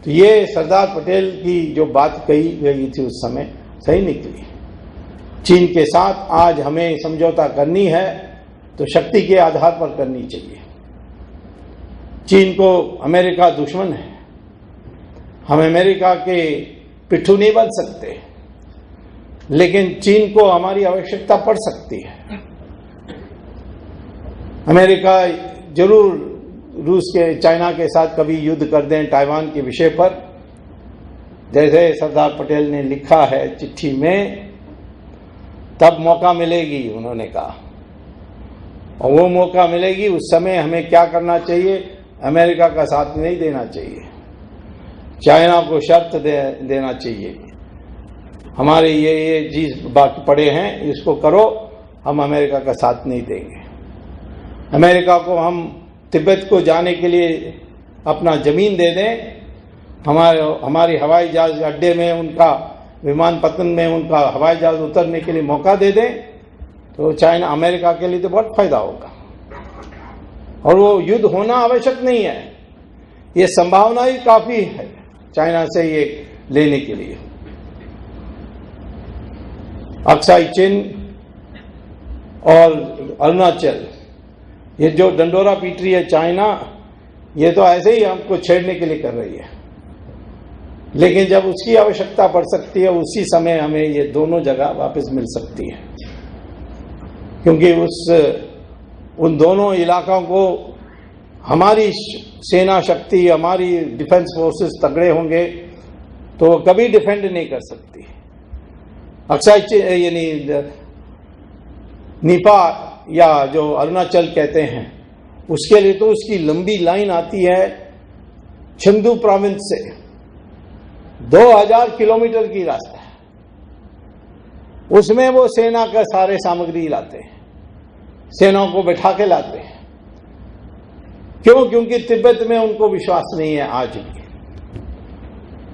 तो ये सरदार पटेल की जो बात कही गई थी उस समय सही निकली। चीन के साथ आज हमें समझौता करनी है तो शक्ति के आधार पर करनी चाहिए। चीन को अमेरिका दुश्मन है, हम अमेरिका के पिट्ठू नहीं बन सकते, लेकिन चीन को हमारी आवश्यकता पड़ सकती है। अमेरिका जरूर रूस के चाइना के साथ कभी युद्ध कर दें ताइवान के विषय पर, जैसे सरदार पटेल ने लिखा है चिट्ठी में, तब मौका मिलेगी उन्होंने कहा, और वो मौका मिलेगी उस समय हमें क्या करना चाहिए, अमेरिका का साथ नहीं देना चाहिए, चाइना को शर्त देना चाहिए, हमारे ये चीज बाकी पड़े हैं इसको करो, हम अमेरिका का साथ नहीं देंगे। अमेरिका को हम तिब्बत को जाने के लिए अपना जमीन दे दें, हमारी हवाई जहाज अड्डे में उनका विमानपत्तन में उनका हवाई जहाज उतरने के लिए मौका दे दें, तो चाइना अमेरिका के लिए तो बहुत फायदा होगा। और वो युद्ध होना आवश्यक नहीं है, ये संभावना ही काफी है चाइना से ये लेने के लिए। अक्साई चिन और अरुणाचल, ये जो डंडोरा पीट रही है चाइना, ये तो ऐसे ही हमको छेड़ने के लिए कर रही है, लेकिन जब उसकी आवश्यकता पड़ सकती है उसी समय हमें ये दोनों जगह वापस मिल सकती है, क्योंकि उन दोनों इलाकों को हमारी सेना शक्ति, हमारी डिफेंस फोर्सेस तगड़े होंगे तो कभी डिफेंड नहीं कर सकती। अक्साई यानी नीपा या जो अरुणाचल कहते हैं, उसके लिए तो उसकी लंबी लाइन आती है चंदू प्रोविंस से, 2000 किलोमीटर की रास्ता है, उसमें वो सेना का सारे सामग्री लाते हैं, सेनाओं को बैठा के लाते हैं। क्यों? क्योंकि तिब्बत में उनको विश्वास नहीं है आज भी,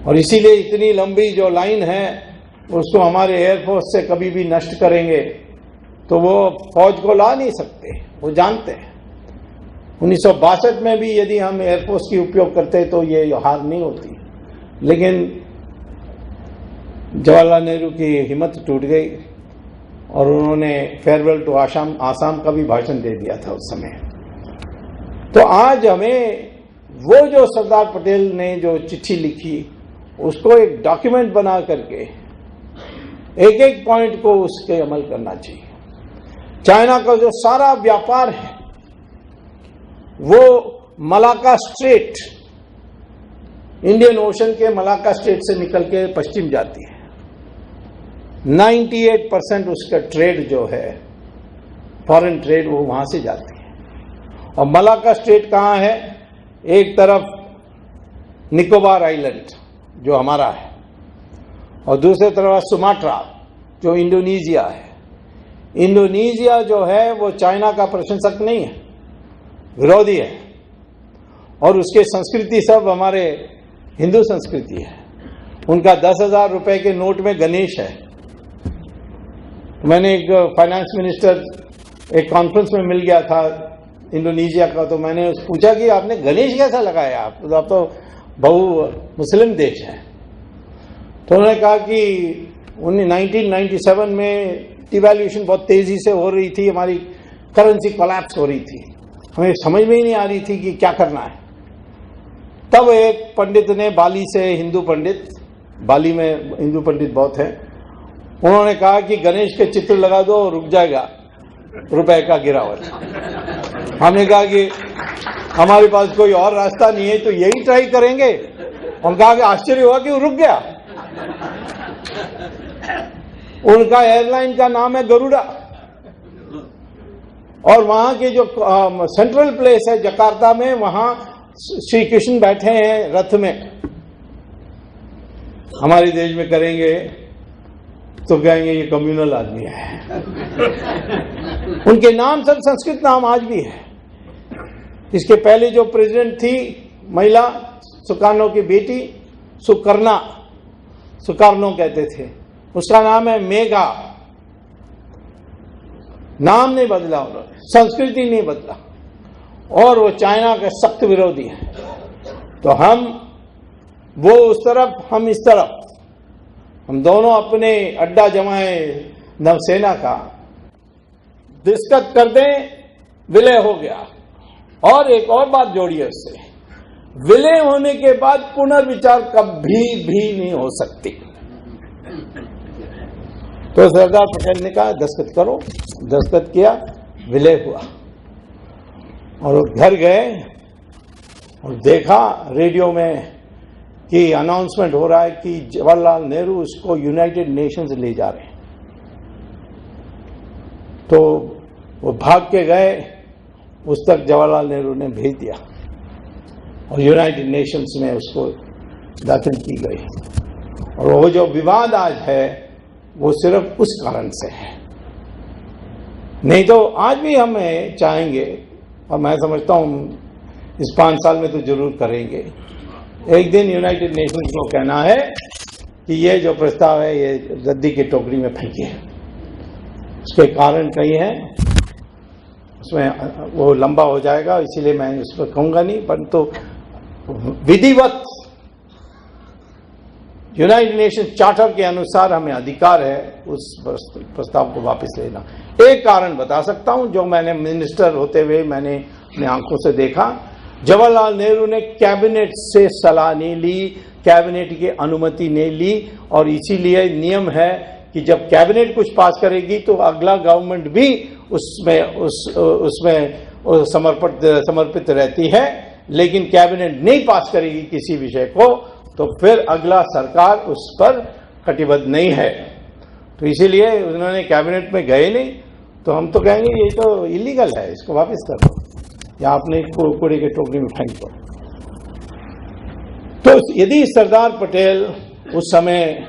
और इसीलिए इतनी लंबी जो लाइन है उसको हमारे एयरफोर्स से कभी भी नष्ट करेंगे तो वो फौज को ला नहीं सकते, वो जानते हैं। 1962 में भी यदि हम एयरफोर्स की उपयोग करते तो ये हार नहीं होती, लेकिन जवाहरलाल नेहरू की हिम्मत टूट गई और उन्होंने फेयरवेल टू आसाम का भी भाषण दे दिया था उस समय। तो आज हमें वो जो सरदार पटेल ने जो चिट्ठी लिखी उसको एक डॉक्यूमेंट बना करके एक एक पॉइंट को उसके अमल करना चाहिए। चाइना का जो सारा व्यापार है वो मलाक्का स्ट्रेट, इंडियन ओशन के मलाक्का स्ट्रेट से निकल के पश्चिम जाती है। 98% उसका ट्रेड जो है फॉरेन ट्रेड वो वहां से जाती है। और मलाक्का स्ट्रेट कहां है? एक तरफ निकोबार आइलैंड जो हमारा है और दूसरी तरफ सुमात्रा जो इंडोनेशिया है। इंडोनेशिया जो है वो चाइना का प्रशंसक नहीं है, विरोधी है, और उसके संस्कृति सब हमारे हिंदू संस्कृति है। उनका 10,000 रुपए के नोट में गणेश है। मैंने एक फाइनेंस मिनिस्टर एक कॉन्फ्रेंस में मिल गया था इंडोनेशिया का, तो मैंने पूछा कि आपने गणेश कैसा लगाया, आप तो बहु मुस्लिम देश है। तो उन्होंने कहा कि 1997 में डिवैल्यूएशन बहुत तेजी से हो रही थी, हमारी करेंसी कोलैप्स हो रही थी, हमें समझ में ही नहीं आ रही थी कि क्या करना है। तब एक पंडित ने बाली से, हिंदू पंडित, बाली में हिंदू पंडित बहुत है, उन्होंने कहा कि गणेश के चित्र लगा दो, रुक जाएगा रुपए का गिरावट। हमने कहा कि हमारे पास कोई और रास्ता नहीं है तो यही ट्राई करेंगे। उन्होंने कहा कि आश्चर्य हुआ कि वो रुक गया। उनका एयरलाइन का नाम है गरुड़ा, और वहां के जो सेंट्रल प्लेस है जकार्ता में, वहां श्री कृष्ण बैठे हैं रथ में। हमारे देश में करेंगे तो कहेंगे ये कम्युनल आदमी है। उनके नाम सब संस्कृत नाम आज भी है। इसके पहले जो प्रेसिडेंट थी महिला, सुकार्नो की बेटी सुकर्णा, सुकार्नो कहते थे, उसका नाम है मेघा। नाम नहीं बदला उन्होंने, संस्कृति नहीं बदला, और वो चाइना के सख्त विरोधी है। तो हम वो उस तरफ, हम इस तरफ, हम दोनों अपने अड्डा जमाए नौसेना का, दस्तखत कर दें, विलय हो गया। और एक और बात जोड़िए उससे, विलय होने के बाद पुनर्विचार कभी भी नहीं हो सकती। तो सरदार पटेल ने कहा दस्तखत करो, दस्तखत किया, विलय हुआ। और वो घर गए और देखा रेडियो में कि अनाउंसमेंट हो रहा है कि जवाहरलाल नेहरू उसको यूनाइटेड नेशंस ले जा रहे हैं। तो वो भाग के गए, उस तक जवाहरलाल नेहरू ने भेज दिया और यूनाइटेड नेशंस में उसको दाखिल की गई। और वो जो विवाद आज है वो सिर्फ उस कारण से है, नहीं तो आज भी हमें चाहेंगे, और मैं समझता हूं इस 5 साल में तो जरूर करेंगे, एक दिन यूनाइटेड नेशंस को कहना है कि ये जो प्रस्ताव है ये रद्दी की टोकरी में फेंकिए। उसके कारण कई हैं, उसमें वो लंबा हो जाएगा, इसीलिए मैं उस पर कहूंगा नहीं, परंतु विधिवत यूनाइटेड नेशन चार्टर के अनुसार हमें अधिकार है उस प्रस्ताव को वापस लेना। एक कारण बता सकता हूं जो मैंने मिनिस्टर होते हुए मैंने अपनी आंखों से देखा। जवाहरलाल नेहरू ने कैबिनेट से सलाह नहीं ली, कैबिनेट की अनुमति नहीं ली, और इसीलिए नियम है कि जब कैबिनेट कुछ पास करेगी तो अगला गवर्नमेंट भी उसमें समर्पित रहती है। लेकिन कैबिनेट नहीं पास करेगी किसी विषय को तो फिर अगला सरकार उस पर कटिबद्ध नहीं है। तो इसीलिए उन्होंने कैबिनेट में गए नहीं, तो हम तो कहेंगे ये तो इलीगल है, इसको वापस कर दो या आपने कूड़े के टोकरी में फेंक दो। तो यदि सरदार पटेल उस समय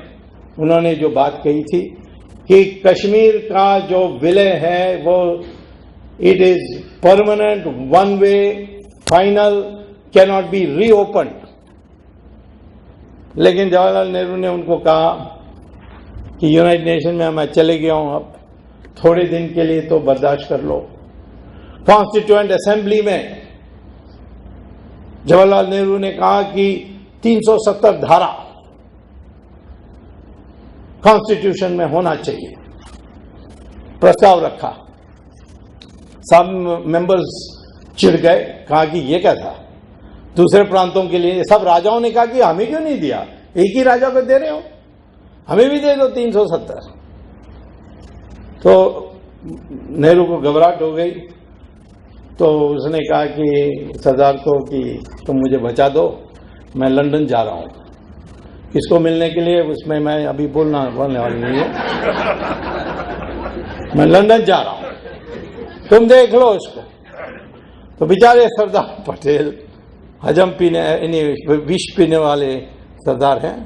उन्होंने जो बात कही थी कि कश्मीर का जो विलय है वो it is permanent, one way, final, can not be reopened, लेकिन जवाहरलाल नेहरू ने उनको कहा कि यूनाइटेड नेशन में मैं चले गया हूं, अब थोड़े दिन के लिए तो बर्दाश्त कर लो। कॉन्स्टिट्यूएंट असेंबली में जवाहरलाल नेहरू ने कहा कि 370 धारा कॉन्स्टिट्यूशन में होना चाहिए, प्रस्ताव रखा। सब मेंबर्स चिढ़ गए, कहा कि ये क्या था, दूसरे प्रांतों के लिए। सब राजाओं ने कहा कि हमें क्यों नहीं दिया, एक ही राजा को दे रहे हो, हमें भी दे दो 370। तो नेहरू को घबराहट हो गई, तो उसने कहा कि सरदार को कि तुम मुझे बचा दो, मैं लंदन जा रहा हूं। किसको मिलने के लिए, उसमें मैं अभी बोलने वाली नहीं है, मैं लंदन जा रहा हूं, तुम देख लो इसको। तो बेचारे सरदार पटेल हजम पीने, विष पीने वाले सरदार हैं,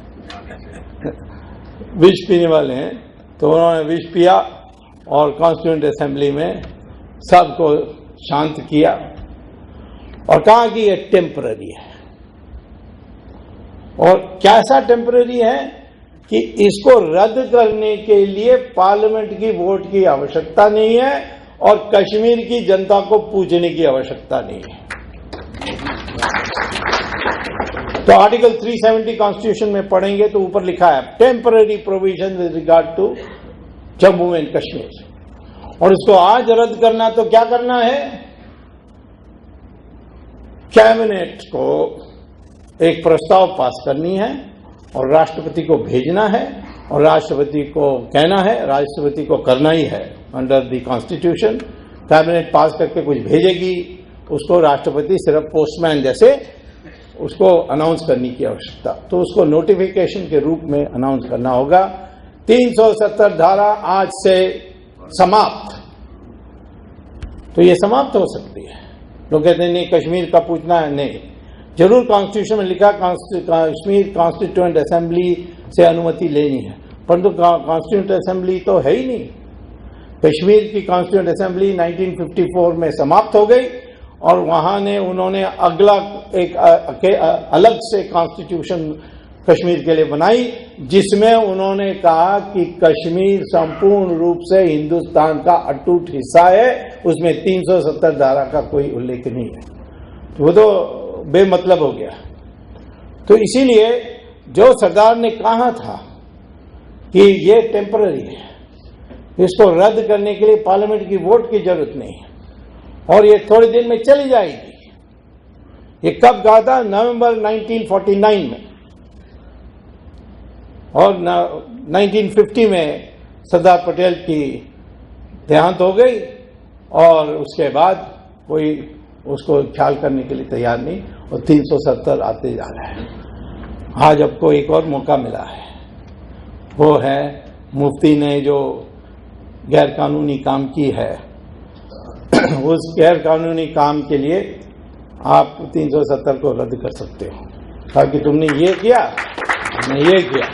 विष पीने वाले हैं, तो उन्होंने विष पिया और कॉन्स्टिट्यूएंट असेंबली में सबको शांत किया और कहा कि ये टेम्पररी है। और कैसा टेम्पररी है कि इसको रद्द करने के लिए पार्लियामेंट की वोट की आवश्यकता नहीं है और कश्मीर की जनता को पूछने की आवश्यकता नहीं है। तो आर्टिकल 370 कॉन्स्टिट्यूशन में पढ़ेंगे तो ऊपर लिखा है temporary provision with regard to Jammu and Kashmir. और इसको आज रद्द करना तो क्या करना है, कैबिनेट को एक प्रस्ताव पास करनी है और राष्ट्रपति को भेजना है और राष्ट्रपति को कहना है, राष्ट्रपति को करना ही है अंडर द कॉन्स्टिट्यूशन। कैबिनेट पास करके कुछ भेजेगी, उसको राष्ट्रपति सिर्फ पोस्टमैन जैसे उसको अनाउंस करने की आवश्यकता, तो उसको नोटिफिकेशन के रूप में अनाउंस करना होगा। 370 धारा आज से समाप्त, तो ये समाप्त हो सकती है। लोग कहते हैं नहीं कश्मीर का पूछना है, नहीं, जरूर कॉन्स्टिट्यूशन में लिखा कश्मीर कॉन्स्टिट्यूएंट असेंबली से अनुमति लेनी है, परंतु कॉन्स्टिट्यूएंट असेंबली तो है ही नहीं। कश्मीर की कॉन्स्टिट्यूएंट असेंबली 1954 में समाप्त हो गई और वहां ने उन्होंने अगला एक अलग से कॉन्स्टिट्यूशन कश्मीर के लिए बनाई, जिसमें उन्होंने कहा कि कश्मीर संपूर्ण रूप से हिंदुस्तान का अटूट हिस्सा है, उसमें 370 धारा का कोई उल्लेख नहीं है। तो वो तो बेमतलब हो गया। तो इसीलिए जो सरदार ने कहा था कि ये टेम्पररी है, इसको रद्द करने के लिए पार्लियामेंट की वोट की जरूरत नहीं है और ये थोड़े दिन में चली जाएगी। ये कब कहा था? नवंबर 1949 में। और 1950 में सरदार पटेल की देहांत हो गई और उसके बाद कोई उसको ख्याल करने के लिए तैयार नहीं और 370 आते जा रहा है। आज आपको एक और मौका मिला है, वो है मुफ्ती ने जो गैर कानूनी काम की है उस गैर कानूनी काम के लिए आप 370 को रद्द कर सकते हो, ताकि तुमने ये किया, हमने ये किया।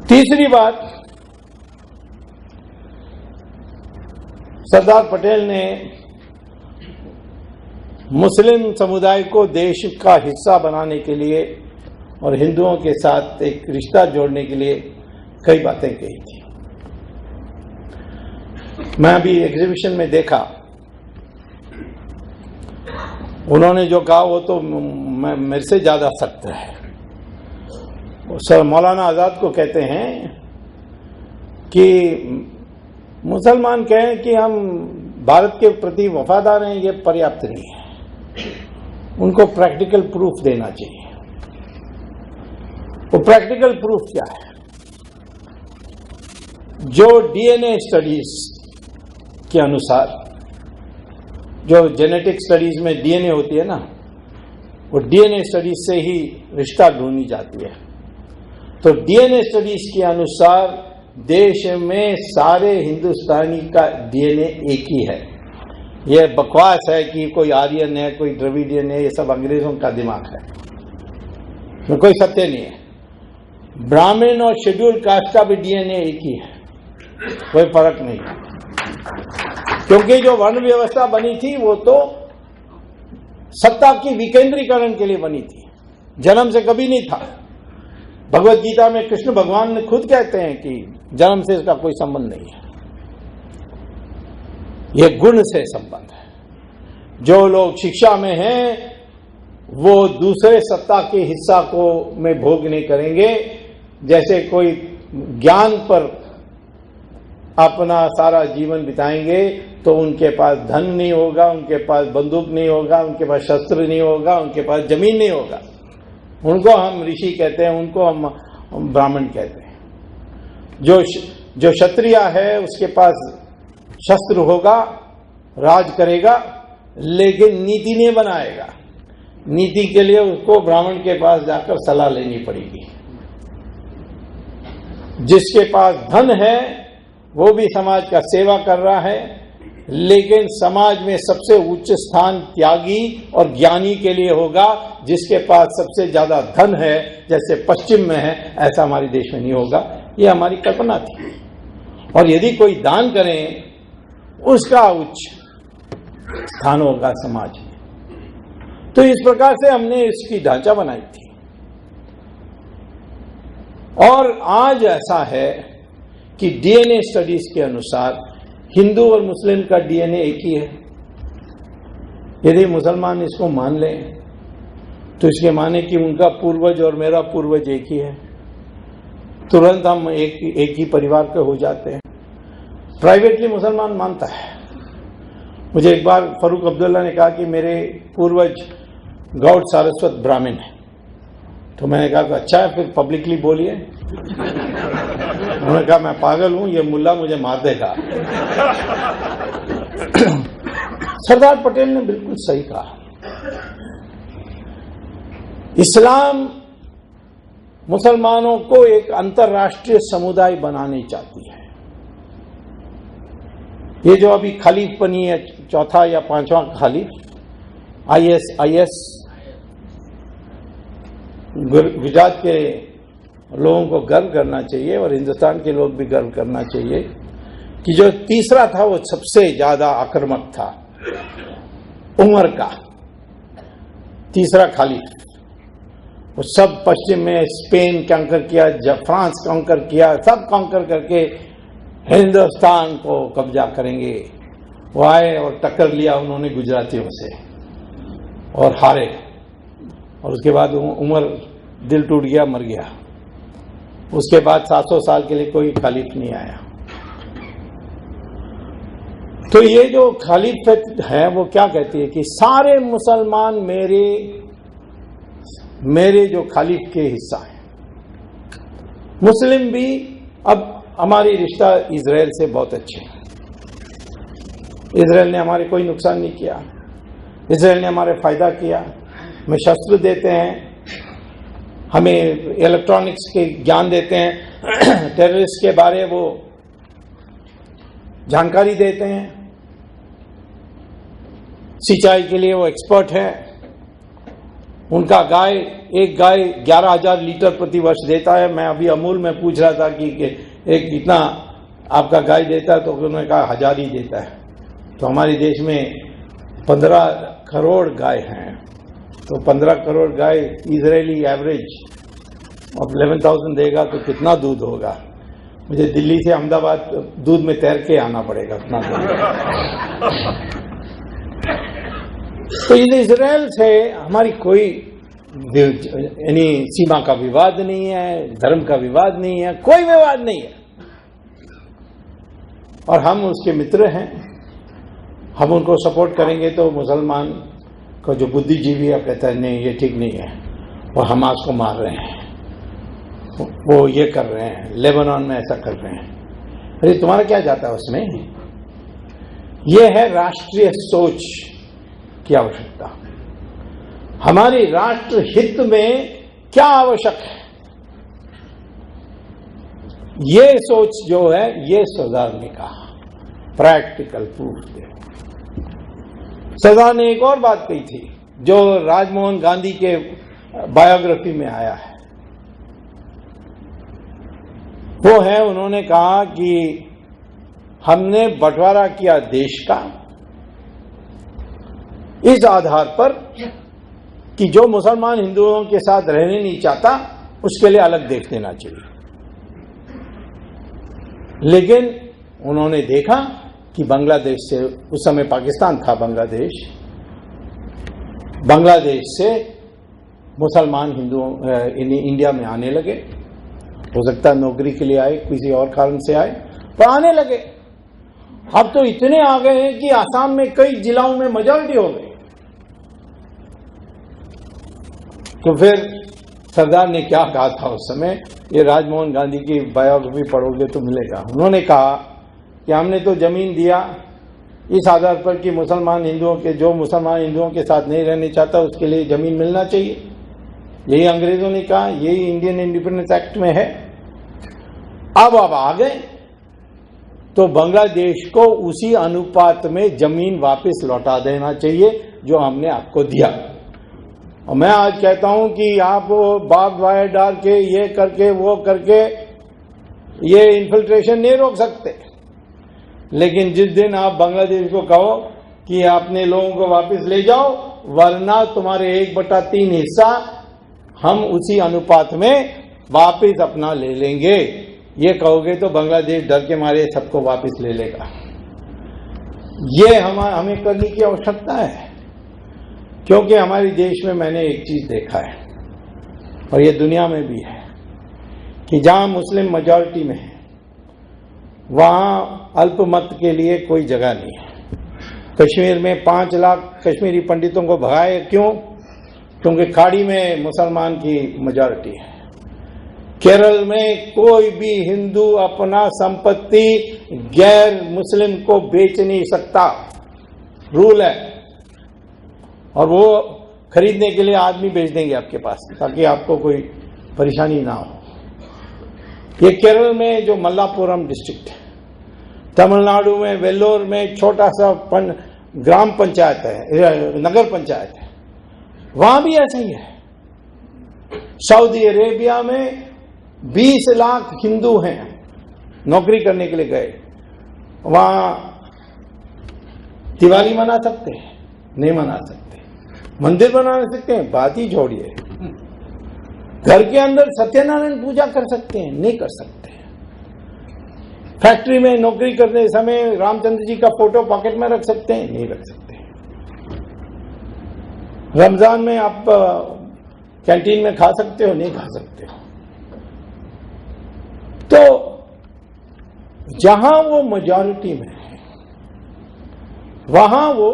तीसरी बात, सरदार पटेल ने मुस्लिम समुदाय को देश का हिस्सा बनाने के लिए और हिंदुओं के साथ एक रिश्ता जोड़ने के लिए कई बातें कही थी। मैं अभी एग्जीबिशन में देखा, उन्होंने जो कहा वो तो मेरे से ज्यादा सख्त है। सर मौलाना आजाद को कहते हैं कि मुसलमान कहें कि हम भारत के प्रति वफादार हैं, ये पर्याप्त नहीं है, उनको प्रैक्टिकल प्रूफ देना चाहिए। वो प्रैक्टिकल प्रूफ क्या है? जो डीएनए स्टडीज के अनुसार, जो जेनेटिक स्टडीज में डीएनए होती है ना, वो डीएनए स्टडीज से ही रिश्ता ढूंढी जाती है। तो डीएनए स्टडीज के अनुसार देश में सारे हिंदुस्तानी का डीएनए एक ही है। यह बकवास है कि कोई आर्यन है, कोई द्रविडियन है, ये सब अंग्रेजों का दिमाग है, इसमें कोई सत्य नहीं है। ब्राह्मण और शेड्यूल कास्ट का भी डीएनए एक ही है, कोई फर्क नहीं है। क्योंकि जो वर्ण व्यवस्था बनी थी वो तो सत्ता की विकेंद्रीकरण के लिए बनी थी, जन्म से कभी नहीं था। भगवत गीता में कृष्ण भगवान ने खुद कहते हैं कि जन्म से इसका कोई संबंध नहीं है, ये गुण से संबंध है। जो लोग शिक्षा में हैं वो दूसरे सत्ता के हिस्सा को में भोग नहीं करेंगे। जैसे कोई ज्ञान पर अपना सारा जीवन बिताएंगे तो उनके पास धन नहीं होगा, उनके पास बंदूक नहीं होगा, उनके पास शस्त्र नहीं होगा, उनके पास जमीन नहीं होगा। उनको हम ऋषि कहते हैं, उनको हम ब्राह्मण कहते हैं। जो क्षत्रिय है उसके पास शस्त्र होगा, राज करेगा, लेकिन नीति नहीं बनाएगा। नीति के लिए उसको ब्राह्मण के पास जाकर सलाह लेनी पड़ेगी। जिसके पास धन है वो भी समाज का सेवा कर रहा है, लेकिन समाज में सबसे उच्च स्थान त्यागी और ज्ञानी के लिए होगा। जिसके पास सबसे ज्यादा धन है, जैसे पश्चिम में है, ऐसा हमारे देश में नहीं होगा। ये हमारी कल्पना थी। और यदि कोई दान करें उसका उच्च स्थान होगा समाज में। तो इस प्रकार से हमने इसकी ढांचा बनाई थी। और आज ऐसा है कि डीएनए स्टडीज के अनुसार हिंदू और मुस्लिम का डीएनए एक ही है। यदि मुसलमान इसको मान लें तो इसके माने कि उनका पूर्वज और मेरा पूर्वज एक ही है, तुरंत हम एक ही परिवार के हो जाते हैं। प्राइवेटली मुसलमान मानता है। मुझे एक बार फरूक अब्दुल्ला ने कहा कि मेरे पूर्वज गौड़ सारस्वत ब्राह्मण है। तो मैंने कहा अच्छा है, फिर पब्लिकली बोलिए। उन्होंने कहा मैं पागल हूं, ये मुल्ला मुझे मार देगा। सरदार पटेल ने बिल्कुल सही कहा। इस्लाम मुसलमानों को एक अंतर्राष्ट्रीय समुदाय बनानी चाहती है। ये जो अभी खलीफ बनी है, चौथा या पांचवा खलीफ, आईएस गुजरात के लोगों को गर्व करना चाहिए और हिंदुस्तान के लोग भी गर्व करना चाहिए कि जो तीसरा था वो सबसे ज्यादा आक्रामक था। उमर का तीसरा खलीफ, वो सब पश्चिम में स्पेन कांकर किया, फ्रांस कांकर किया, सब कांकर करके हिंदुस्तान को कब्जा करेंगे। वो आए और टक्कर लिया उन्होंने गुजरातियों से और हारे। और उसके बाद उमर दिल टूट गया, मर गया। उसके बाद 700 साल के लिए कोई खलीफ नहीं आया। तो ये जो खलीफत है वो क्या कहती है कि सारे मुसलमान मेरे जो खलीफ के हिस्सा है। मुस्लिम भी, अब हमारी रिश्ता इजराइल से बहुत अच्छे हैं। इजराइल ने हमारे कोई नुकसान नहीं किया, इजराइल ने हमारे फायदा किया। हमें शस्त्र देते हैं, हमें इलेक्ट्रॉनिक्स के ज्ञान देते हैं, टेररिस्ट के बारे वो जानकारी देते हैं, सिंचाई के लिए वो एक्सपर्ट है। उनका एक गाय 11,000 लीटर प्रति वर्ष देता है। मैं अभी अमूल में पूछ रहा था कि एक कितना आपका गाय देता है, तो उन्होंने कहा 1000 ही देता है। तो हमारे देश में 15 करोड़ गाय हैं, तो 15 करोड़ गाय इजरायली एवरेज अब 11,000 देगा तो कितना दूध होगा। मुझे दिल्ली से अहमदाबाद दूध में तैर के आना पड़ेगा उतना दूध। तो इजराइल से हमारी कोई यानी सीमा का विवाद नहीं है, धर्म का विवाद नहीं है, कोई विवाद नहीं है, और हम उसके मित्र हैं। हम उनको सपोर्ट करेंगे तो मुसलमान को जो बुद्धिजीवी है कहता है नहीं ये ठीक नहीं है, और हमास को मार रहे हैं, वो ये कर रहे हैं, लेबनान में ऐसा कर रहे हैं। अरे तुम्हारा क्या जाता है उसमें? ये है राष्ट्रीय सोच की आवश्यकता। हमारी राष्ट्र हित में क्या आवश्यक है, ये सोच जो है ये सरदार ने कहा। प्रैक्टिकल प्रूफ दे। सरदार ने एक और बात कही थी जो राजमोहन गांधी के बायोग्राफी में आया है। वो है, उन्होंने कहा कि हमने बंटवारा किया देश का इस आधार पर कि जो मुसलमान हिंदुओं के साथ रहने नहीं चाहता उसके लिए अलग देख देना चाहिए। लेकिन उन्होंने देखा कि बांग्लादेश से, उस समय पाकिस्तान था बांग्लादेश से मुसलमान हिंदुओं इंडिया में आने लगे। हो सकता है नौकरी के लिए आए, किसी और कारण से आए, पर आने लगे। अब तो इतने आ गए हैं कि आसाम में कई जिलों में मेजॉरिटी हो गई। तो फिर सरदार ने क्या कहा था उस समय, ये राजमोहन गांधी की बायोग्राफी पढ़ोगे तो मिलेगा। उन्होंने कहा कि हमने तो जमीन दिया इस आधार पर कि जो मुसलमान हिंदुओं के साथ नहीं रहने चाहता उसके लिए जमीन मिलना चाहिए। यही अंग्रेजों ने कहा, यही इंडियन इंडिपेंडेंस एक्ट में है। अब आ गए तो बांग्लादेश को उसी अनुपात में जमीन वापस लौटा देना चाहिए जो हमने आपको दिया। और मैं आज कहता हूं कि आप बाग वायर डाल के ये करके वो करके ये इन्फिल्ट्रेशन नहीं रोक सकते, लेकिन जिस दिन आप बांग्लादेश को कहो कि आपने लोगों को वापस ले जाओ वरना तुम्हारे 1/3 हिस्सा हम उसी अनुपात में वापस अपना ले लेंगे, ये कहोगे तो बांग्लादेश डर के मारे सबको वापस ले लेगा। ये हमें करने की आवश्यकता है, क्योंकि हमारे देश में मैंने एक चीज देखा है और ये दुनिया में भी है कि जहां मुस्लिम मेजॉरिटी में है वहां अल्पमत के लिए कोई जगह नहीं है। कश्मीर में 5 लाख कश्मीरी पंडितों को भगाए, क्यों? क्योंकि खाड़ी में मुसलमान की मेजॉरिटी है। केरल में कोई भी हिंदू अपना संपत्ति गैर मुस्लिम को बेच नहीं सकता, रूल है, और वो खरीदने के लिए आदमी भेज देंगे आपके पास ताकि आपको कोई परेशानी ना हो। ये केरल में जो मल्लापुरम डिस्ट्रिक्ट है, तमिलनाडु में वेल्लोर में छोटा सा ग्राम पंचायत है, नगर पंचायत है, वहां भी ऐसा ही है। सऊदी अरेबिया में 20 लाख हिंदू हैं, नौकरी करने के लिए गए, वहां दिवाली मना सकते हैं? नहीं मना सकते। मंदिर बना सकते हैं? बात ही छोड़िए। घर के अंदर सत्यनारायण पूजा कर सकते हैं? नहीं कर सकते। फैक्ट्री में नौकरी करते समय रामचंद्र जी का फोटो पॉकेट में रख सकते हैं? नहीं रख सकते। रमजान में आप कैंटीन में खा सकते हो? नहीं खा सकते हो। तो जहां वो मेजॉरिटी में है वहां वो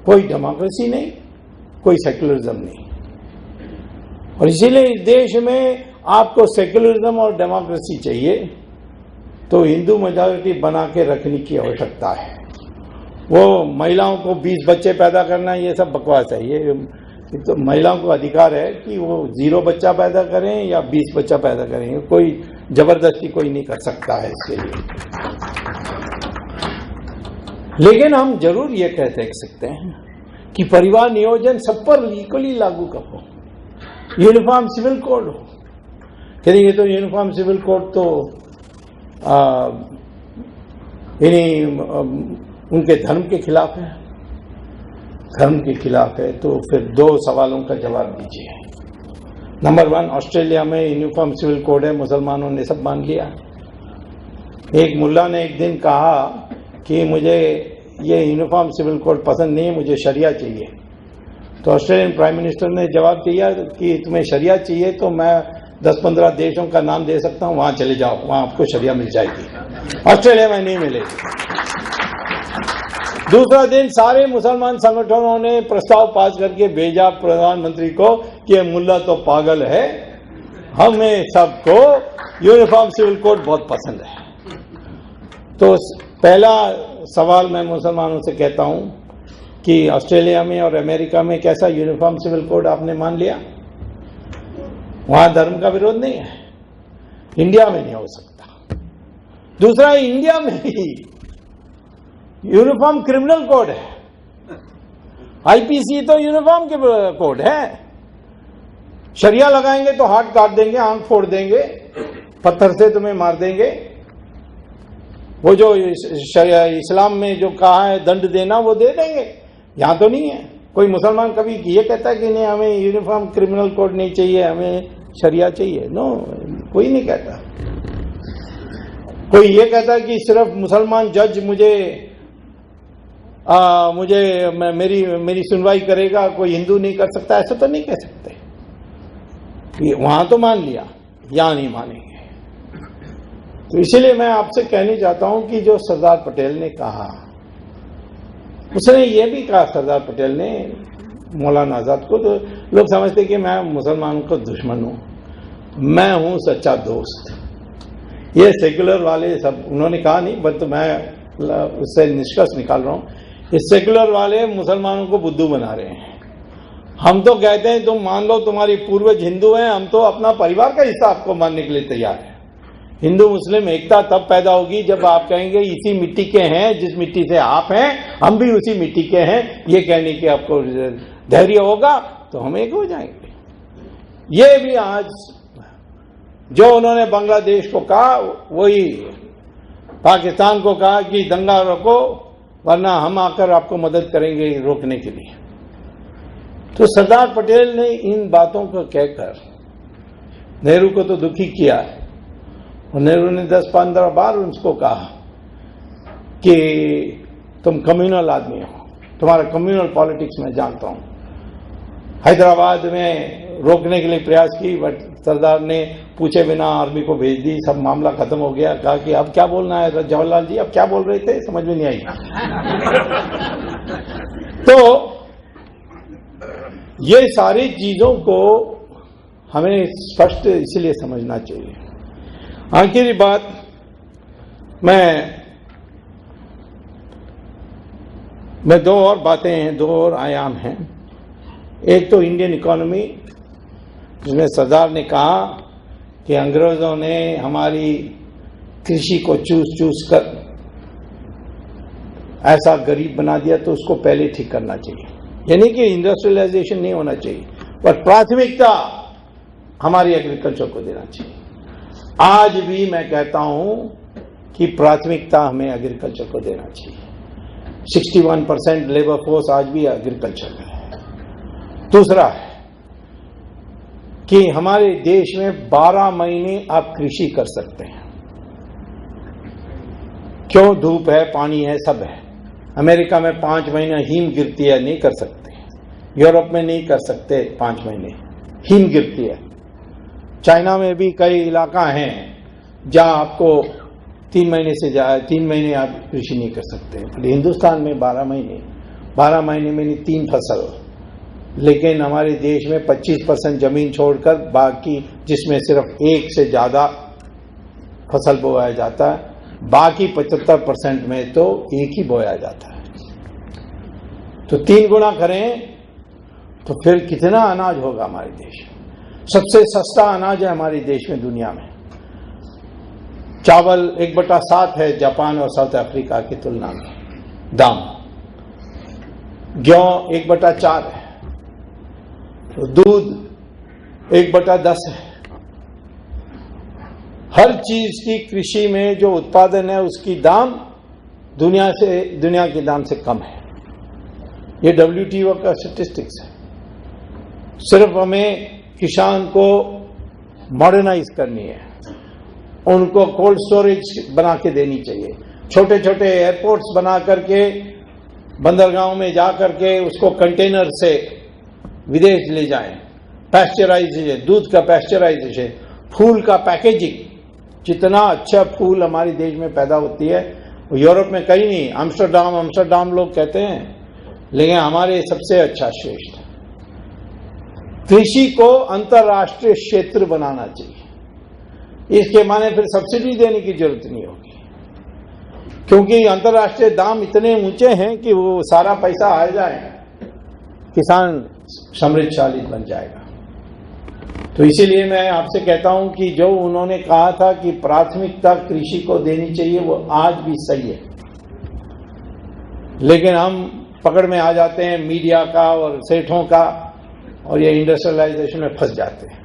कोई डेमोक्रेसी नहीं, कोई सेक्युलरिज्म नहीं। और इसीलिए इस देश में आपको सेक्युलरिज्म और डेमोक्रेसी चाहिए तो हिंदू मेजॉरिटी बना के रखने की आवश्यकता है। वो महिलाओं को 20 बच्चे पैदा करना, ये सब बकवास है। ये तो महिलाओं को अधिकार है कि वो 0 बच्चा पैदा करें या 20 बच्चा पैदा करें, कोई जबरदस्ती कोई नहीं कर सकता है इसके लिए। लेकिन हम जरूर ये कह सकते हैं कि परिवार नियोजन सब पर इक्वली लागू करो, यूनिफॉर्म सिविल कोड हो। कहते ये तो यूनिफॉर्म सिविल कोड तो उनके धर्म के खिलाफ है। धर्म के खिलाफ है तो फिर 2 सवालों का जवाब दीजिए। नंबर 1, ऑस्ट्रेलिया में यूनिफॉर्म सिविल कोड है, मुसलमानों ने सब मान लिया। एक मुल्ला ने एक दिन कहा कि मुझे ये यूनिफॉर्म सिविल कोड पसंद नहीं है, मुझे शरिया चाहिए। तो ऑस्ट्रेलियन प्राइम मिनिस्टर ने जवाब दिया कि तुम्हें शरिया चाहिए तो मैं 10-15 देशों का नाम दे सकता हूं, वहां चले जाओ, वहां आपको शरिया मिल जाएगी, ऑस्ट्रेलिया में नहीं मिलेगी। दूसरा दिन सारे मुसलमान संगठनों ने प्रस्ताव पास करके भेजा प्रधानमंत्री को कि ये मुल्ला तो पागल है, हमें सबको यूनिफॉर्म सिविल कोड बहुत पसंद है। तो पहला सवाल मैं मुसलमानों से कहता हूं कि ऑस्ट्रेलिया में और अमेरिका में कैसा यूनिफॉर्म सिविल कोड आपने मान लिया? वहां धर्म का विरोध नहीं है, इंडिया में नहीं हो सकता। दूसरा, इंडिया में ही यूनिफॉर्म क्रिमिनल कोड है, आईपीसी तो यूनिफॉर्म के कोड है। शरिया लगाएंगे तो हाथ काट देंगे, आंख फोड़ देंगे, पत्थर से तुम्हें मार देंगे। वो जो इस्लाम में जो कहा है दंड देना वो दे देंगे, यहां तो नहीं है। कोई मुसलमान कभी ये कहता है कि नहीं हमें यूनिफॉर्म क्रिमिनल कोड नहीं चाहिए, हमें शरिया चाहिए? नो, कोई नहीं कहता। कोई ये कहता है कि सिर्फ मुसलमान जज मेरी सुनवाई करेगा, कोई हिंदू नहीं कर सकता, ऐसा तो नहीं कह सकते। वहां तो मान लिया, यहां नहीं मानेंगे। तो इसीलिए मैं आपसे कहना चाहता हूं कि जो सरदार पटेल ने कहा, उसने ये भी कहा, सरदार पटेल ने मौलाना आजाद को, तो लोग समझते कि मैं मुसलमानों का दुश्मन हूं, मैं हूं सच्चा दोस्त। ये सेक्युलर वाले सब उन्होंने कहा नहीं, बट मैं उससे निष्कर्ष निकाल रहा हूं, ये सेक्युलर वाले मुसलमानों को बुद्धू बना रहे हैं। हम तो कहते हैं तुम मान लो तुम्हारी पूर्वज हिंदू हैं, हम तो अपना परिवार का हिस्सा आपको मानने के लिए तैयार है। हिंदू मुस्लिम एकता तब पैदा होगी जब आप कहेंगे इसी मिट्टी के हैं, जिस मिट्टी से आप हैं हम भी उसी मिट्टी के हैं, ये कहने की आपको धैर्य होगा तो हम एक हो जाएंगे। ये भी आज जो उन्होंने बांग्लादेश को कहा, वही पाकिस्तान को कहा कि दंगा रोको वरना हम आकर आपको मदद करेंगे रोकने के लिए। तो सरदार पटेल ने इन बातों को कहकर नेहरू को तो दुखी किया है, और नेहरू ने 10-15 बार उसको कहा कि तुम कम्युनल आदमी हो, तुम्हारा कम्युनल पॉलिटिक्स मैं जानता हूं। हैदराबाद में रोकने के लिए प्रयास की, बट सरदार ने पूछे बिना आर्मी को भेज दी, सब मामला खत्म हो गया। कहा कि अब क्या बोलना है जवाहरलाल जी, अब क्या बोल रहे थे, समझ में नहीं आई। तो ये सारी चीजों को हमें स्पष्ट इसलिए समझना चाहिए। आखिरी बात, मैं 2 और बातें हैं, 2 और आयाम हैं। एक तो इंडियन इकोनॉमी, जिसमें सरदार ने कहा कि अंग्रेजों ने हमारी कृषि को चूस कर ऐसा गरीब बना दिया, तो उसको पहले ठीक करना चाहिए। यानी कि इंडस्ट्रियलाइजेशन नहीं होना चाहिए, पर प्राथमिकता हमारी एग्रीकल्चर को देना चाहिए। आज भी मैं कहता हूं कि प्राथमिकता हमें एग्रीकल्चर को देना चाहिए। 61% लेबर फोर्स आज भी एग्रीकल्चर में है। दूसरा है कि हमारे देश में 12 महीने आप कृषि कर सकते हैं। क्यों? धूप है, पानी है, सब है। अमेरिका में 5 महीने हिम गिरती है, नहीं कर सकते। यूरोप में नहीं कर सकते 5 महीने, हिम गिरती है। चाइना में भी कई इलाका हैं जहां आपको 3 महीने आप कृषि नहीं कर सकते। हिंदुस्तान में 12 महीने में नहीं 3 फसल। लेकिन हमारे देश में 25% जमीन छोड़कर बाकी, जिसमें सिर्फ 1 से ज्यादा फसल बोया जाता है, बाकी 75% में तो एक ही बोया जाता है। तो 3 गुना करें तो फिर कितना अनाज होगा हमारे देश में। सबसे सस्ता अनाज है हमारे देश में दुनिया में। चावल 1/7 है जापान और साउथ अफ्रीका की तुलना में दाम। गेहूं 1/4 है। तो दूध 1/10 है। हर चीज की कृषि में जो उत्पादन है उसकी दाम दुनिया के दाम से कम है। ये WTO का स्टैटिस्टिक्स है। सिर्फ हमें किसान को मॉडर्नाइज करनी है, उनको कोल्ड स्टोरेज बना के देनी चाहिए। छोटे छोटे एयरपोर्ट्स बना करके बंदरगाहों में जा करके उसको कंटेनर से विदेश ले जाएं। पैस्चराइजेशन, दूध का पैस्चराइजेशन, फूल का पैकेजिंग। जितना अच्छा फूल हमारे देश में पैदा होती है वो यूरोप में कहीं नहीं। अम्स्टरडाम लोग कहते हैं, लेकिन हमारे सबसे अच्छा श्रेष्ठ। कृषि को अंतर्राष्ट्रीय क्षेत्र बनाना चाहिए। इसके माने फिर सब्सिडी देने की जरूरत नहीं होगी, क्योंकि अंतर्राष्ट्रीय दाम इतने ऊंचे हैं कि वो सारा पैसा आ जाए, किसान समृद्धशाली बन जाएगा। तो इसीलिए मैं आपसे कहता हूं कि जो उन्होंने कहा था कि प्राथमिकता कृषि को देनी चाहिए, वो आज भी सही है। लेकिन हम पकड़ में आ जाते हैं मीडिया का और सेठों का, और ये इंडस्ट्रियलाइजेशन में फंस जाते हैं।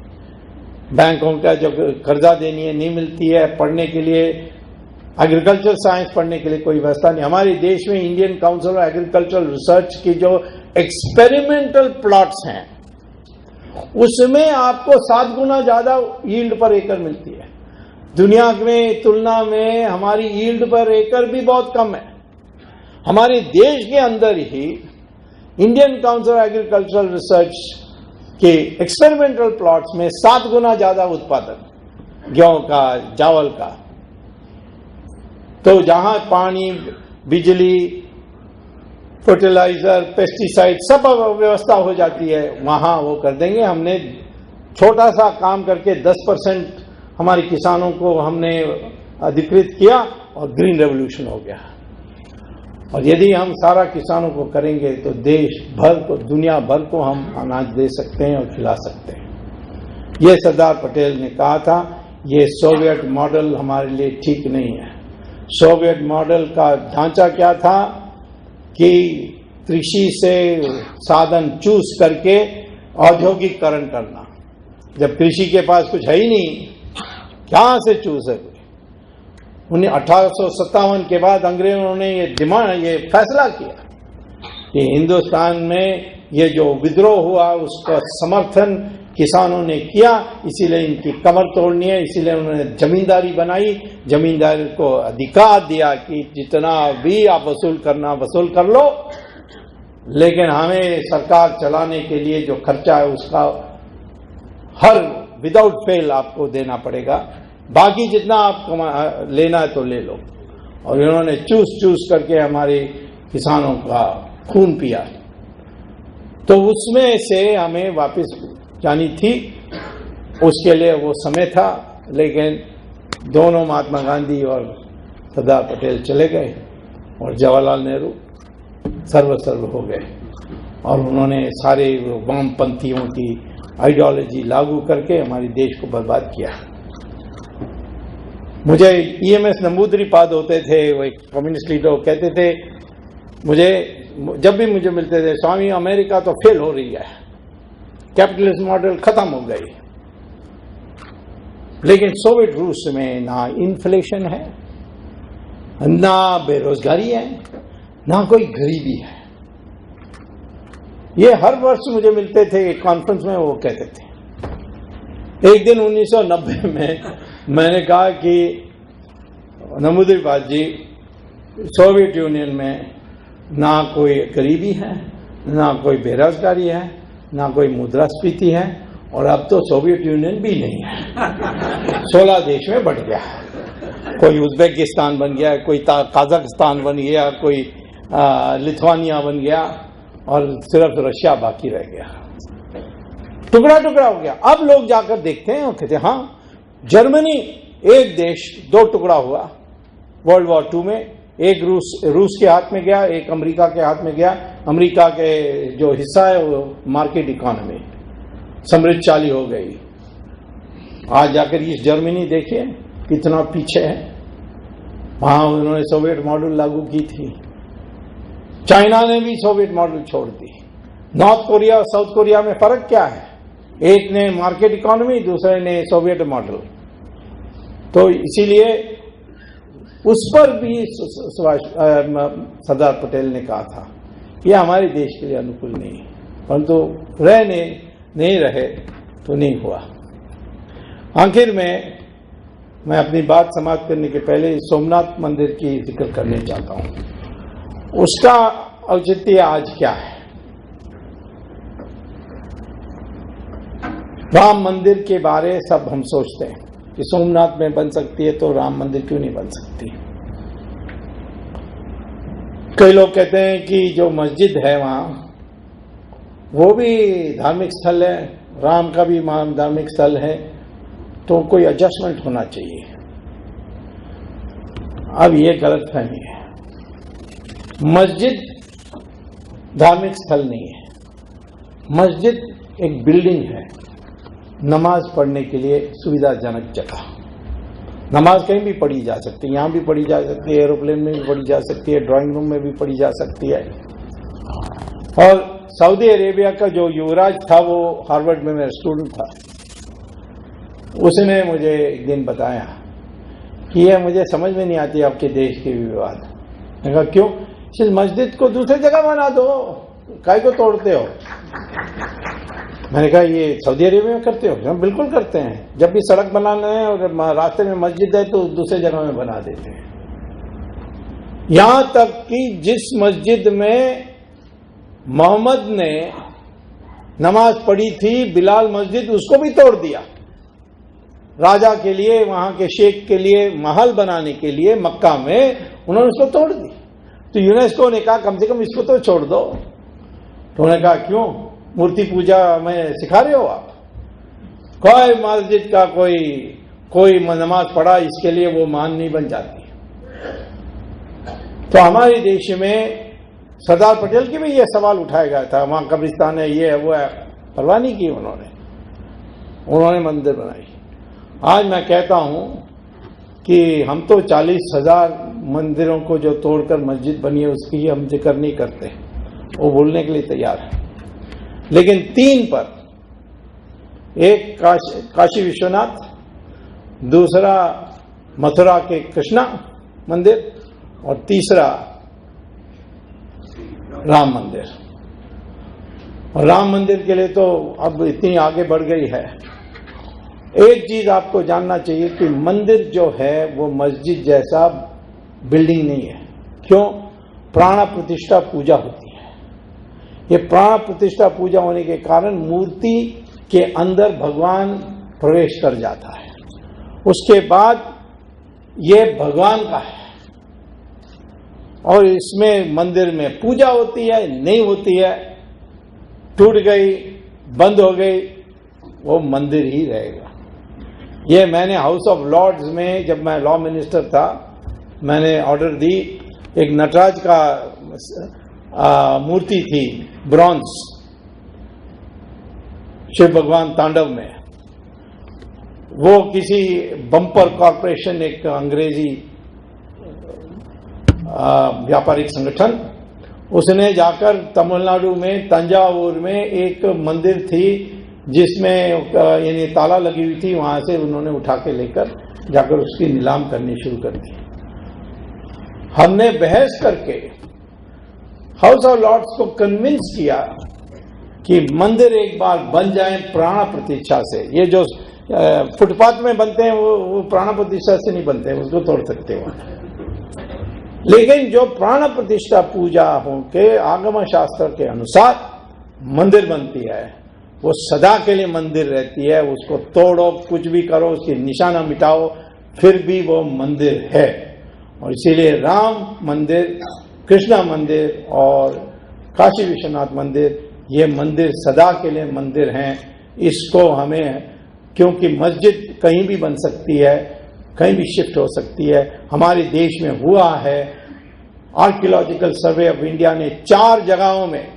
बैंकों का जो कर्जा देनी है नहीं मिलती है। पढ़ने के लिए एग्रीकल्चर साइंस पढ़ने के लिए कोई व्यवस्था नहीं। हमारे देश में Indian Council of Agricultural research की जो एक्सपेरिमेंटल प्लॉट्स हैं उसमें आपको 7 गुना ज्यादा यील्ड पर एकड़ मिलती है। दुनिया में तुलना में हमारी यील्ड पर एकड़ भी बहुत कम है। हमारे देश के अंदर ही Indian Council of Agricultural Research के एक्सपेरिमेंटल प्लॉट्स में 7 गुना ज्यादा उत्पादन गेहूं का, चावल का। तो जहां पानी, बिजली, फर्टिलाइजर, पेस्टिसाइड सब व्यवस्था हो जाती है, वहां वो कर देंगे। हमने छोटा सा काम करके 10% हमारे किसानों को हमने अधिकृत किया और ग्रीन रेवोल्यूशन हो गया। और यदि हम सारा किसानों को करेंगे तो देश भर को, दुनिया भर को हम अनाज दे सकते हैं और खिला सकते हैं। ये सरदार पटेल ने कहा था। ये सोवियत मॉडल हमारे लिए ठीक नहीं है। सोवियत मॉडल का ढांचा क्या था कि कृषि से साधन चूज करके औद्योगिकरण करना। जब कृषि के पास कुछ है ही नहीं, कहां से चूज है? 1857 के बाद अंग्रेजों ने ये फैसला किया कि हिंदुस्तान में ये जो विद्रोह हुआ उसका समर्थन किसानों ने किया, इसीलिए इनकी कमर तोड़नी है। इसीलिए उन्होंने जमींदारी बनाई। जमींदार को अधिकार दिया कि जितना भी आप वसूल करना वसूल कर लो, लेकिन हमें सरकार चलाने के लिए जो खर्चा है उसका हर विदाउट फेल आपको देना पड़ेगा। बाकी जितना आप लेना है तो ले लो। और इन्होंने चूस करके हमारे किसानों का खून पिया। तो उसमें से हमें वापस जानी थी, उसके लिए वो समय था। लेकिन दोनों महात्मा गांधी और सरदार पटेल चले गए और जवाहरलाल नेहरू सर्वसर्व हो गए। और उन्होंने सारे वामपंथियों की आइडियोलॉजी लागू करके हमारे देश को बर्बाद किया। मुझे EMS नंबूदरीपाद होते थे, वो एक कम्युनिस्ट लीडर, कहते थे मुझे, जब भी मुझे मिलते थे, स्वामी अमेरिका तो फेल हो रही है, कैपिटलिस्ट मॉडल खत्म हो गई। लेकिन सोवियत रूस में ना इन्फ्लेशन है, ना बेरोजगारी है, ना कोई गरीबी है। ये हर वर्ष मुझे मिलते थे एक कॉन्फ्रेंस में, वो कहते थे। एक दिन 1990 में मैंने कहा कि नंबूदरीपाद जी, सोवियत यूनियन में ना कोई गरीबी है, ना कोई बेरोजगारी है, ना कोई मुद्रास्फीति है, और अब तो सोवियत यूनियन भी नहीं है। 16 देश में बढ़ गया, कोई उज्बेकिस्तान बन गया, कोई कजाकिस्तान बन गया, कोई लिथुआनिया बन गया, और सिर्फ रशिया बाकी रह गया। टुकड़ा टुकड़ा हो गया। अब लोग जाकर देखते हैं और कहते हैं हाँ, जर्मनी एक देश 2 टुकड़ा हुआ वर्ल्ड वॉर 2 में। एक रूस के हाथ में गया, एक अमेरिका के हाथ में गया। अमेरिका के जो हिस्सा है वो मार्केट इकोनॉमी समृद्धशाली हो गई। आज जाकर इस जर्मनी देखिए कितना पीछे है। वहां उन्होंने सोवियत मॉडल लागू की थी। चाइना ने भी सोवियत मॉडल छोड़ दी। नॉर्थ कोरिया और साउथ कोरिया में फर्क क्या है? एक ने मार्केट इकोनॉमी, दूसरे ने सोवियत मॉडल। तो इसीलिए उस पर भी सरदार पटेल ने कहा था कि हमारे देश के लिए अनुकूल नहीं है, परंतु रहने नहीं रहे तो नहीं हुआ। आखिर में मैं अपनी बात समाप्त करने के पहले सोमनाथ मंदिर की जिक्र करने चाहता हूं। उसका औचित्य आज क्या है? राम मंदिर के बारे सब हम सोचते हैं कि सोमनाथ में बन सकती है तो राम मंदिर क्यों नहीं बन सकती। कई लोग कहते हैं कि जो मस्जिद है वहां वो भी धार्मिक स्थल है, राम का भी धार्मिक स्थल है, तो कोई एडजस्टमेंट होना चाहिए। अब ये गलतफहमी है। मस्जिद धार्मिक स्थल नहीं है, मस्जिद एक बिल्डिंग है, नमाज पढ़ने के लिए सुविधाजनक जगह। नमाज कहीं भी पढ़ी जा सकती है, यहां भी पढ़ी जा सकती है, एरोप्लेन में भी पढ़ी जा सकती है, ड्राइंग रूम में भी पढ़ी जा सकती है। और सऊदी अरेबिया का जो युवराज था वो हार्वर्ड में मेरा स्टूडेंट था, उसने मुझे एक दिन बताया कि यह मुझे समझ में नहीं आती आपके देश के विवाद। मैंने कहा क्यों? इस मस्जिद को दूसरी जगह बना दो, काय को तोड़ते हो? मैंने कहा ये सऊदी अरेबिया में करते हो? हम बिल्कुल करते हैं। जब भी सड़क बनाना है और रास्ते में मस्जिद है तो दूसरे जगह में बना देते हैं। यहां तक कि जिस मस्जिद में मोहम्मद ने नमाज पढ़ी थी, बिलाल मस्जिद, उसको भी तोड़ दिया। राजा के लिए, वहां के शेख के लिए महल बनाने के लिए मक्का में उन्होंने उसको तोड़ दी। तो यूनेस्को ने कहा कम से कम इसको तो छोड़ दो। तो उन्होंने कहा क्यों? मूर्ति पूजा में सिखा रहे हो आप? कोई मस्जिद का कोई नमाज पढ़ा इसके लिए वो मान नहीं बन जाती। तो हमारे देश में सरदार पटेल की भी ये सवाल उठाया गया था, वहां कब्रिस्तान है, ये है, वो है, परवाह नहीं की उन्होंने मंदिर बनाई। आज मैं कहता हूं कि हम तो 40,000 मंदिरों को जो तोड़कर मस्जिद बनी है उसकी हम जिक्र नहीं करते, वो बोलने के लिए तैयार है। लेकिन 3 पर, एक काशी विश्वनाथ, दूसरा मथुरा के कृष्णा मंदिर, और तीसरा राम मंदिर। और राम मंदिर के लिए तो अब इतनी आगे बढ़ गई है। एक चीज आपको जानना चाहिए कि मंदिर जो है वो मस्जिद जैसा बिल्डिंग नहीं है। क्यों? प्राण प्रतिष्ठा पूजा होती है। ये प्राण प्रतिष्ठा पूजा होने के कारण मूर्ति के अंदर भगवान प्रवेश कर जाता है, उसके बाद ये भगवान का है। और इसमें मंदिर में पूजा होती है, नहीं होती है, टूट गई, बंद हो गई, वो मंदिर ही रहेगा। ये मैंने हाउस ऑफ लॉर्ड्स में, जब मैं लॉ मिनिस्टर था, मैंने ऑर्डर दी। एक नटराज का मूर्ति थी, ब्रॉन्ज, शिव भगवान तांडव में। वो किसी बम्पर कॉर्पोरेशन, एक अंग्रेजी व्यापारिक संगठन, उसने जाकर तमिलनाडु में तंजावुर में एक मंदिर थी जिसमें यानी ताला लगी हुई थी, वहां से उन्होंने उठा के लेकर जाकर उसकी नीलाम करनी शुरू कर दी। हमने बहस करके हाउस ऑफ लॉर्ड्स को कन्विंस किया कि मंदिर एक बार बन जाए प्राण प्रतिष्ठा से। ये जो फुटपाथ में बनते हैं वो प्राण प्रतिष्ठा से नहीं बनते हैं, उसको तोड़ सकते हो। लेकिन जो प्राण प्रतिष्ठा पूजा हो के आगम शास्त्र के अनुसार मंदिर बनती है, वो सदा के लिए मंदिर रहती है। उसको तोड़ो, कुछ भी करो, उसकी निशाना मिटाओ, फिर भी वो मंदिर है। और इसीलिए राम मंदिर, कृष्णा मंदिर और काशी विश्वनाथ मंदिर, ये मंदिर सदा के लिए मंदिर हैं। इसको हमें, क्योंकि मस्जिद कहीं भी बन सकती है, कहीं भी शिफ्ट हो सकती है, हमारे देश में हुआ है। आर्कियोलॉजिकल सर्वे ऑफ इंडिया ने 4 जगहों में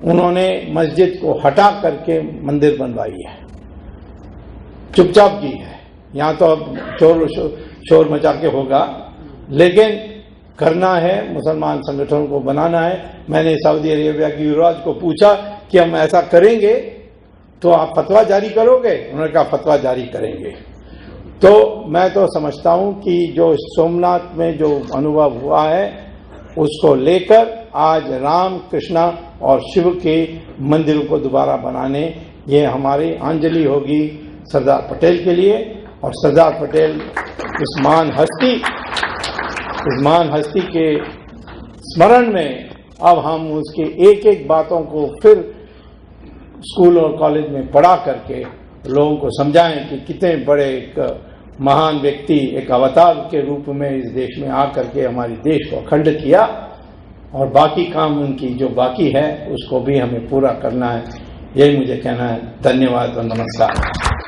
उन्होंने मस्जिद को हटा करके मंदिर बनवाई है, चुपचाप की है। यहां तो अब शोर मचा के होगा, लेकिन करना है, मुसलमान संगठनों को बनाना है। मैंने सऊदी अरेबिया के युवराज को पूछा कि हम ऐसा करेंगे तो आप फतवा जारी करोगे? उन्होंने कहा फतवा जारी करेंगे। तो मैं तो समझता हूं कि जो सोमनाथ में जो अनुभव हुआ है, उसको लेकर आज राम, कृष्णा और शिव के मंदिरों को दोबारा बनाने, ये हमारी अंजलि होगी सरदार पटेल के लिए। और सरदार पटेल इस महान हस्ती के स्मरण में अब हम उसकी एक एक बातों को फिर स्कूल और कॉलेज में पढ़ा करके लोगों को समझाएं कि कितने बड़े एक महान व्यक्ति, एक अवतार के रूप में इस देश में आकर के हमारे देश को अखंड किया। और बाकी काम उनकी जो बाकी है उसको भी हमें पूरा करना है। यही मुझे कहना है। धन्यवाद और नमस्कार।